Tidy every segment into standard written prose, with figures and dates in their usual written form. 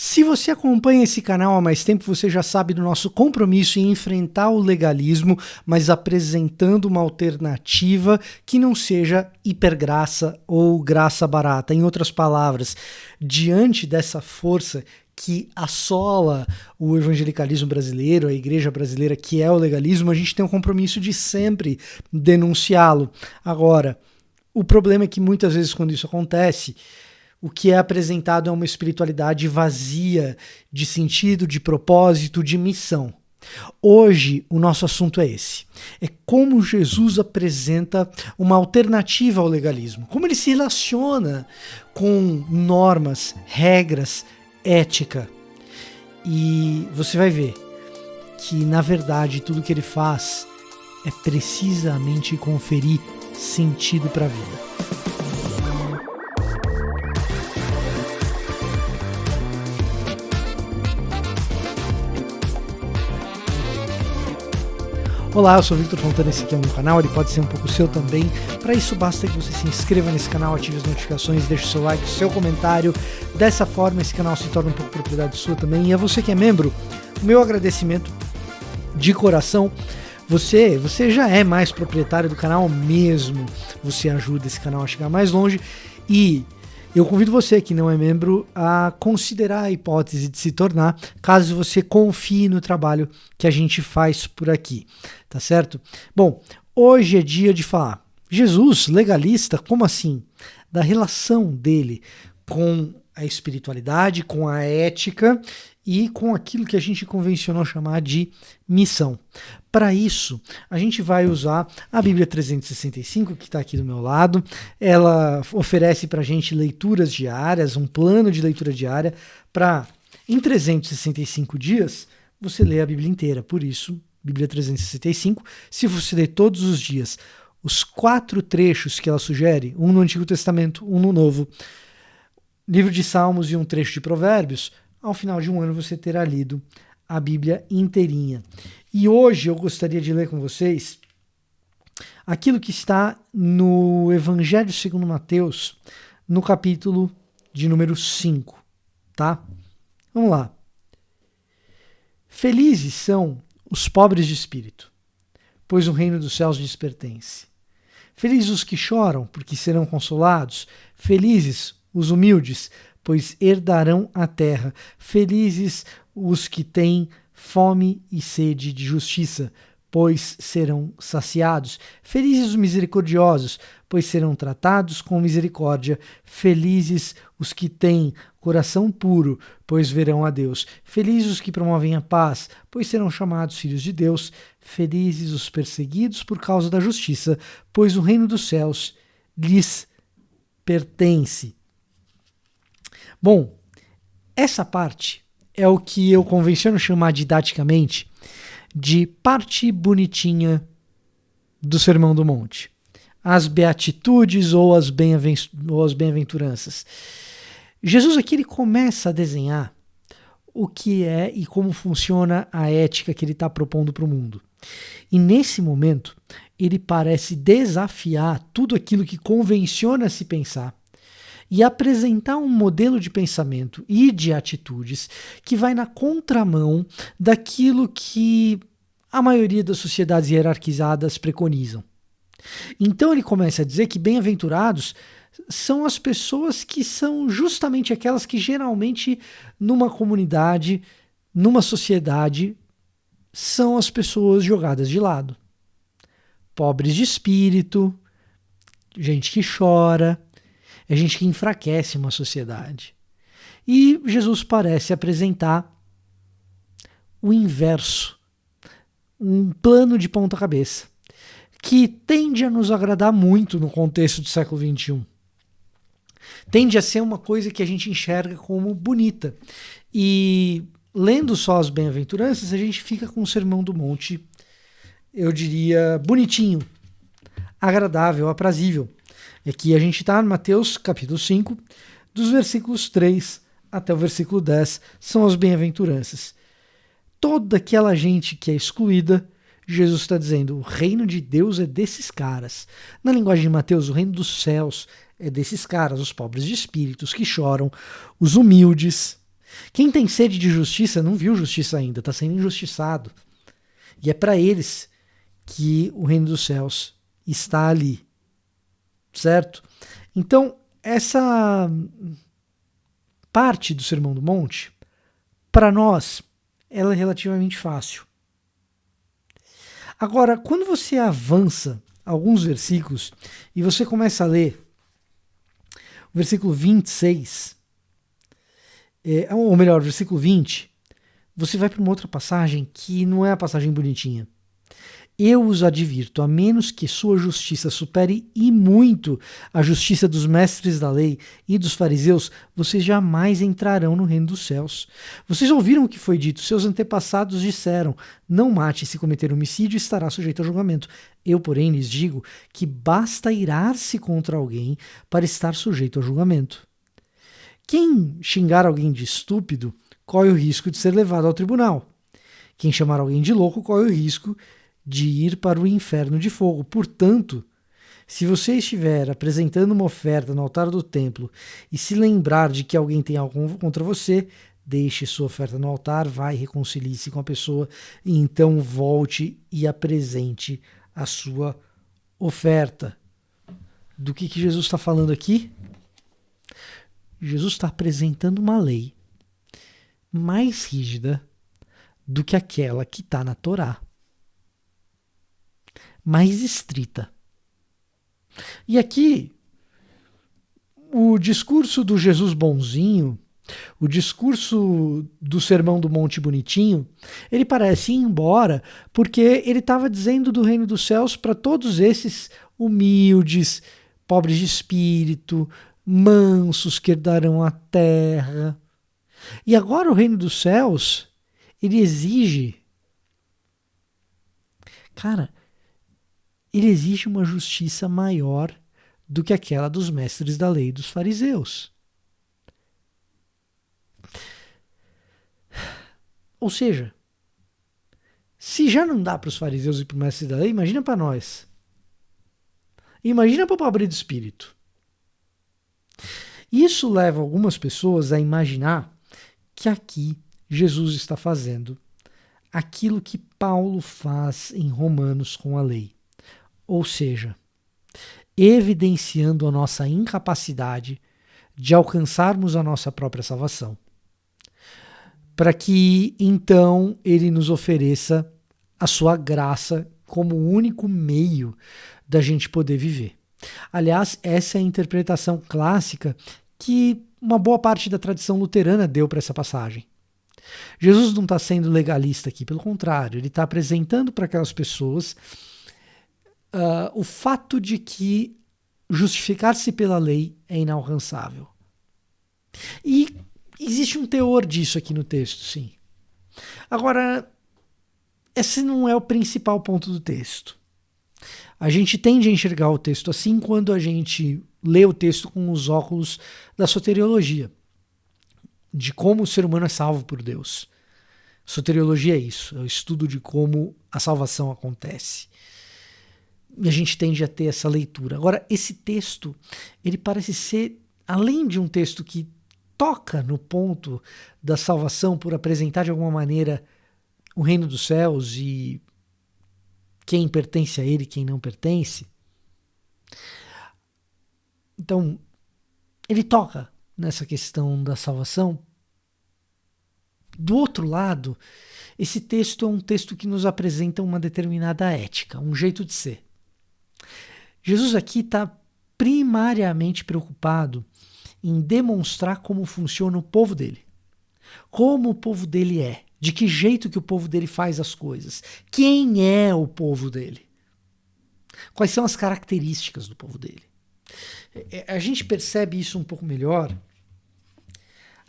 Se você acompanha esse canal há mais tempo, você já sabe do nosso compromisso em enfrentar o legalismo, mas apresentando uma alternativa que não seja hipergraça ou graça barata. Em outras palavras, diante dessa força que assola o evangelicalismo brasileiro, a igreja brasileira, que é o legalismo, a gente tem um compromisso de sempre denunciá-lo. Agora, o problema é que muitas vezes quando isso acontece, o que é apresentado é uma espiritualidade vazia de sentido, de propósito, de missão. Hoje, o nosso assunto é esse. É como Jesus apresenta uma alternativa ao legalismo. Como ele se relaciona com normas, regras, ética. E você vai ver que, na verdade, tudo que ele faz é precisamente conferir sentido para a vida. Olá, eu sou o Victor Fontana, esse aqui é o meu canal, ele pode ser um pouco seu também. Para isso basta que você se inscreva nesse canal, ative as notificações, deixe o seu like, o seu comentário. Dessa forma esse canal se torna um pouco propriedade sua também. E a você que é membro, o meu agradecimento de coração. Você já é mais proprietário do canal mesmo, você ajuda esse canal a chegar mais longe e eu convido você que não é membro a considerar a hipótese de se tornar, caso você confie no trabalho que a gente faz por aqui, tá certo? Bom, hoje é dia de falar Jesus, legalista, como assim? Da relação dele com a espiritualidade, com a ética e com aquilo que a gente convencionou chamar de missão. Para isso, a gente vai usar a Bíblia 365, que está aqui do meu lado. Ela oferece para a gente leituras diárias, um plano de leitura diária para, em 365 dias, você ler a Bíblia inteira. Por isso, Bíblia 365, se você ler todos os dias os 4 trechos que ela sugere, um no Antigo Testamento, um no Novo, livro de Salmos e um trecho de Provérbios, ao final de um ano você terá lido a Bíblia inteirinha. E hoje eu gostaria de ler com vocês aquilo que está no Evangelho segundo Mateus, no capítulo de número 5, tá? Vamos lá. Felizes são os pobres de espírito, pois o reino dos céus lhes pertence. Felizes os que choram, porque serão consolados. Felizes os humildes, pois herdarão a terra. Felizes os que têm fome e sede de justiça, pois serão saciados. Felizes os misericordiosos, pois serão tratados com misericórdia. Felizes os que têm coração puro, pois verão a Deus. Felizes os que promovem a paz, pois serão chamados filhos de Deus. Felizes os perseguidos por causa da justiça, pois o reino dos céus lhes pertence. Bom, essa parte é o que eu convenciono chamar didaticamente de parte bonitinha do Sermão do Monte. As beatitudes ou as bem-aventuranças. Jesus aqui ele começa a desenhar o que é e como funciona a ética que ele está propondo para o mundo. E nesse momento ele parece desafiar tudo aquilo que convenciona se pensar e apresentar um modelo de pensamento e de atitudes que vai na contramão daquilo que a maioria das sociedades hierarquizadas preconizam. Então ele começa a dizer que bem-aventurados são as pessoas que são justamente aquelas que geralmente numa comunidade, numa sociedade, são as pessoas jogadas de lado. Pobres de espírito, gente que chora, é gente que enfraquece uma sociedade. E Jesus parece apresentar o inverso, um plano de ponta cabeça, que tende a nos agradar muito no contexto do século XXI. Tende a ser uma coisa que a gente enxerga como bonita. E lendo só as bem-aventuranças, a gente fica com o Sermão do Monte, eu diria, bonitinho, agradável, aprazível. É que a gente está em Mateus capítulo 5, dos versículos 3 até o versículo 10, são as bem-aventuranças. Toda aquela gente que é excluída, Jesus está dizendo, o reino de Deus é desses caras. Na linguagem de Mateus, o reino dos céus é desses caras, os pobres de espírito, os que choram, os humildes. Quem tem sede de justiça não viu justiça ainda, está sendo injustiçado. E é para eles que o reino dos céus está ali, certo? Então, essa parte do Sermão do Monte, para nós, ela é relativamente fácil. Agora, quando você avança alguns versículos e você começa a ler o versículo 26, ou melhor, o versículo 20, você vai para uma outra passagem que não é a passagem bonitinha. Eu os advirto, a menos que sua justiça supere e muito a justiça dos mestres da lei e dos fariseus, vocês jamais entrarão no reino dos céus. Vocês ouviram o que foi dito, seus antepassados disseram, não mate, se cometer homicídio estará sujeito a julgamento. Eu, porém, lhes digo que basta irar-se contra alguém para estar sujeito a julgamento. Quem xingar alguém de estúpido corre o risco de ser levado ao tribunal. Quem chamar alguém de louco corre o risco de ir para o inferno de fogo. Portanto, se você estiver apresentando uma oferta no altar do templo e se lembrar de que alguém tem algo contra você, deixe sua oferta no altar, vai, reconcilie-se com a pessoa e então volte e apresente a sua oferta. Do que Jesus está falando aqui? Jesus está apresentando uma lei mais rígida do que aquela que está na Torá. Mais estrita. E aqui, o discurso do Jesus bonzinho, o discurso do Sermão do Monte bonitinho, ele parece ir embora porque ele estava dizendo do reino dos céus para todos esses humildes, pobres de espírito, mansos que herdarão a terra. E agora o reino dos céus, ele exige, ele exige uma justiça maior do que aquela dos mestres da lei e dos fariseus. Ou seja, se já não dá para os fariseus e para os mestres da lei, imagina para nós. Imagina para o pobre de espírito. Isso leva algumas pessoas a imaginar que aqui Jesus está fazendo aquilo que Paulo faz em Romanos com a lei. Ou seja, evidenciando a nossa incapacidade de alcançarmos a nossa própria salvação, para que então ele nos ofereça a sua graça como o único meio da gente poder viver. Aliás, essa é a interpretação clássica que uma boa parte da tradição luterana deu para essa passagem. Jesus não está sendo legalista aqui, pelo contrário, ele está apresentando para aquelas pessoas o fato de que justificar-se pela lei é inalcançável. E existe um teor disso aqui no texto, sim. Agora, esse não é o principal ponto do texto. A gente tende a enxergar o texto assim quando a gente lê o texto com os óculos da soteriologia, de como o ser humano é salvo por Deus. Soteriologia é isso, é o estudo de como a salvação acontece. E a gente tende a ter essa leitura. Agora, esse texto, ele parece ser, além de um texto que toca no ponto da salvação por apresentar de alguma maneira o reino dos céus e quem pertence a ele e quem não pertence. Então, ele toca nessa questão da salvação. Do outro lado, esse texto é um texto que nos apresenta uma determinada ética, um jeito de ser. Jesus aqui está primariamente preocupado em demonstrar como funciona o povo dele. Como o povo dele é. De que jeito que o povo dele faz as coisas. Quem é o povo dele? Quais são as características do povo dele? A gente percebe isso um pouco melhor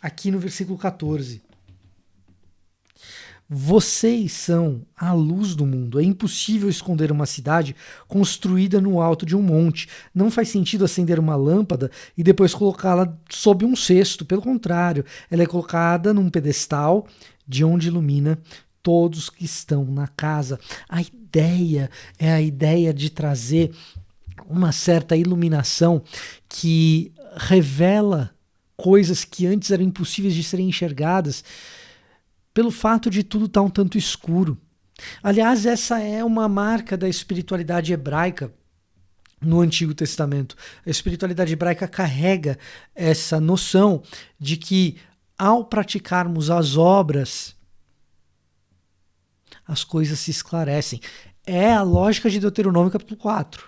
aqui no versículo 14. Vocês são a luz do mundo. É impossível esconder uma cidade construída no alto de um monte. Não faz sentido acender uma lâmpada e depois colocá-la sob um cesto. Pelo contrário, ela é colocada num pedestal de onde ilumina todos que estão na casa. A ideia é a ideia de trazer uma certa iluminação que revela coisas que antes eram impossíveis de serem enxergadas pelo fato de tudo estar um tanto escuro. Aliás, essa é uma marca da espiritualidade hebraica no Antigo Testamento. A espiritualidade hebraica carrega essa noção de que ao praticarmos as obras, as coisas se esclarecem. É a lógica de Deuteronômio capítulo 4.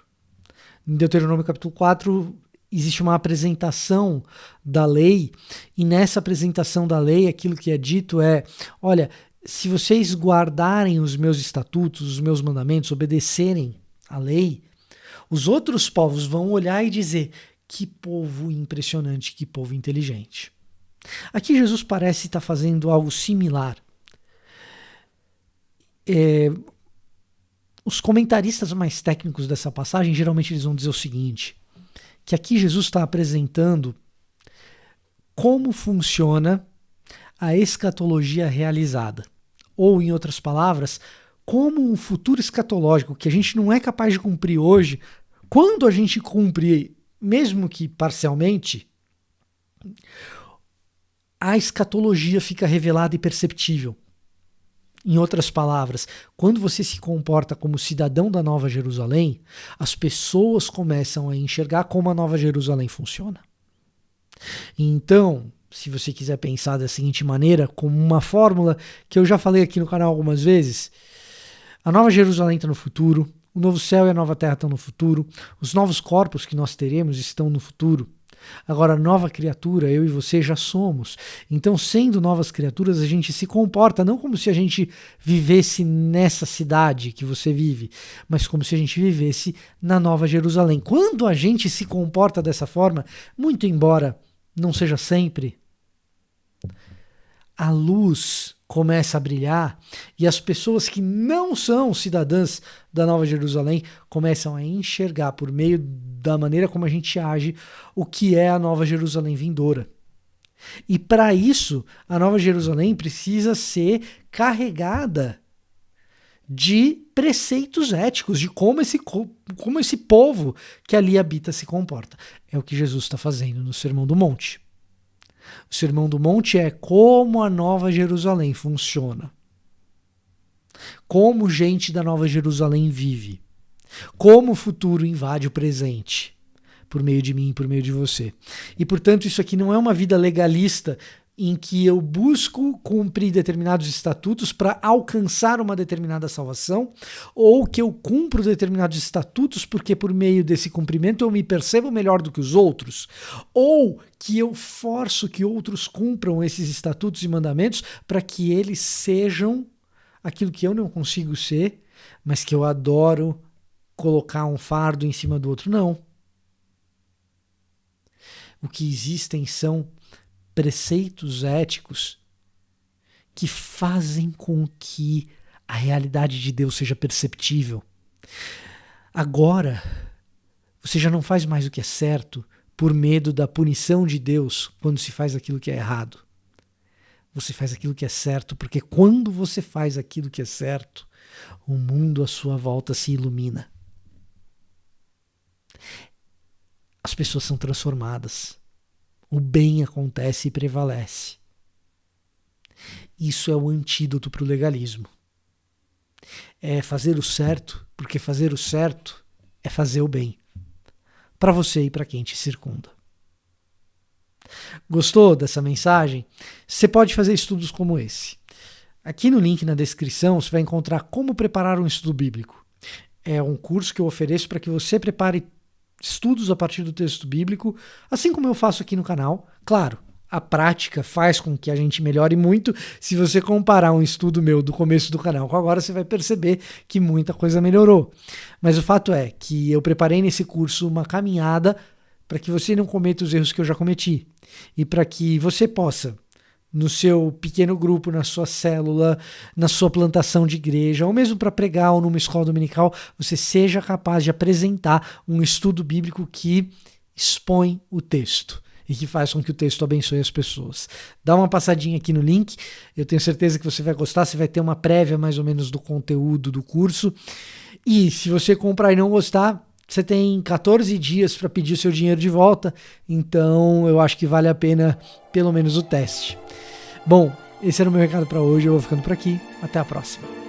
Em Deuteronômio capítulo 4 existe uma apresentação da lei, e nessa apresentação da lei aquilo que é dito é: olha, se vocês guardarem os meus estatutos, os meus mandamentos, obedecerem à lei, os outros povos vão olhar e dizer: que povo impressionante, que povo inteligente. Aqui Jesus parece estar fazendo algo similar. Os comentaristas mais técnicos dessa passagem, geralmente eles vão dizer o seguinte, que aqui Jesus está apresentando como funciona a escatologia realizada. Ou, em outras palavras, como um futuro escatológico que a gente não é capaz de cumprir hoje, quando a gente cumprir, mesmo que parcialmente, a escatologia fica revelada e perceptível. Em outras palavras, quando você se comporta como cidadão da Nova Jerusalém, as pessoas começam a enxergar como a Nova Jerusalém funciona. Então, se você quiser pensar da seguinte maneira, como uma fórmula que eu já falei aqui no canal algumas vezes, a Nova Jerusalém está no futuro, o novo céu e a nova terra estão no futuro, os novos corpos que nós teremos estão no futuro. Agora, nova criatura, eu e você já somos. Então, sendo novas criaturas, a gente se comporta não como se a gente vivesse nessa cidade que você vive, mas como se a gente vivesse na Nova Jerusalém. Quando a gente se comporta dessa forma, muito embora não seja sempre, a luz começa a brilhar e as pessoas que não são cidadãs da Nova Jerusalém começam a enxergar por meio da maneira como a gente age o que é a Nova Jerusalém vindoura. E para isso, a Nova Jerusalém precisa ser carregada de preceitos éticos, de como esse povo que ali habita se comporta. É o que Jesus está fazendo no Sermão do Monte. O Sermão do Monte é como a Nova Jerusalém funciona. Como gente da Nova Jerusalém vive. Como o futuro invade o presente. Por meio de mim e por meio de você. E, portanto, isso aqui não é uma vida legalista em que eu busco cumprir determinados estatutos para alcançar uma determinada salvação, ou que eu cumpro determinados estatutos porque por meio desse cumprimento eu me percebo melhor do que os outros, ou que eu forço que outros cumpram esses estatutos e mandamentos para que eles sejam aquilo que eu não consigo ser, mas que eu adoro colocar um fardo em cima do outro. Não. O que existem são preceitos éticos que fazem com que a realidade de Deus seja perceptível. Agora, você já não faz mais o que é certo por medo da punição de Deus quando se faz aquilo que é errado. Você faz aquilo que é certo porque quando você faz aquilo que é certo, o mundo à sua volta se ilumina. As pessoas são transformadas. O bem acontece e prevalece. Isso é o antídoto para o legalismo. É fazer o certo, porque fazer o certo é fazer o bem. Para você e para quem te circunda. Gostou dessa mensagem? Você pode fazer estudos como esse. Aqui no link na descrição você vai encontrar como preparar um estudo bíblico. É um curso que eu ofereço para que você prepare estudos a partir do texto bíblico, assim como eu faço aqui no canal. Claro, a prática faz com que a gente melhore muito. Se você comparar um estudo meu do começo do canal com agora, você vai perceber que muita coisa melhorou. Mas o fato é que eu preparei nesse curso uma caminhada para que você não cometa os erros que eu já cometi e para que você possa, no seu pequeno grupo, na sua célula, na sua plantação de igreja, ou mesmo para pregar ou numa escola dominical, você seja capaz de apresentar um estudo bíblico que expõe o texto e que faz com que o texto abençoe as pessoas. Dá uma passadinha aqui no link, eu tenho certeza que você vai gostar, você vai ter uma prévia mais ou menos do conteúdo do curso, e se você comprar e não gostar, você tem 14 dias para pedir o seu dinheiro de volta, então eu acho que vale a pena pelo menos o teste. Bom, esse era o meu recado para hoje, eu vou ficando por aqui, até a próxima.